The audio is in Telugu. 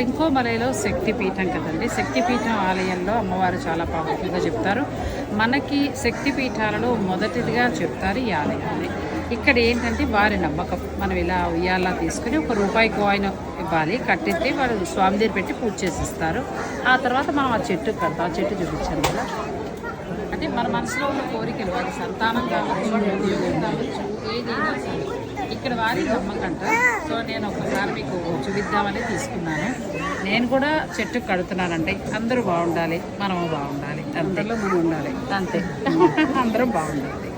ట్రింకోమలైలో శక్తిపీఠం కదండి. శక్తిపీఠం ఆలయంలో అమ్మవారు చాలా పవర్ఫుల్గా చెప్తారు. మనకి శక్తిపీఠాలలో మొదటిదిగా చెప్తారు ఈ ఆలయాన్ని. ఇక్కడ ఏంటంటే వారి నమ్మకం. మనం ఇలా ఉయ్యాలా తీసుకుని ₹1 కాయిన్ ఇవ్వాలి, కట్టిస్తే వాళ్ళు స్వామి దగ్గర పెట్టి పూజ చేసిస్తారు. ఆ తర్వాత మనం ఆ చెట్టు కడతాం. ఆ చెట్టు చూపించాను కదా, అంటే మన మనసులో ఉన్న కోరికలు, అది సంతానం కావచ్చు, ఉద్యోగం కావచ్చు, ఏదైనా సరే ఇక్కడ వారి నమ్మకంట. సో నేను ఒకసారి మీకు చూపిద్దామని తీసుకున్నాను. నేను కూడా చెట్టు కడుతున్నానంటే అందరూ బాగుండాలి, మనము బాగుండాలి, అంతే మనం ఉండాలి, అంతే అందరూ బాగుండాలి.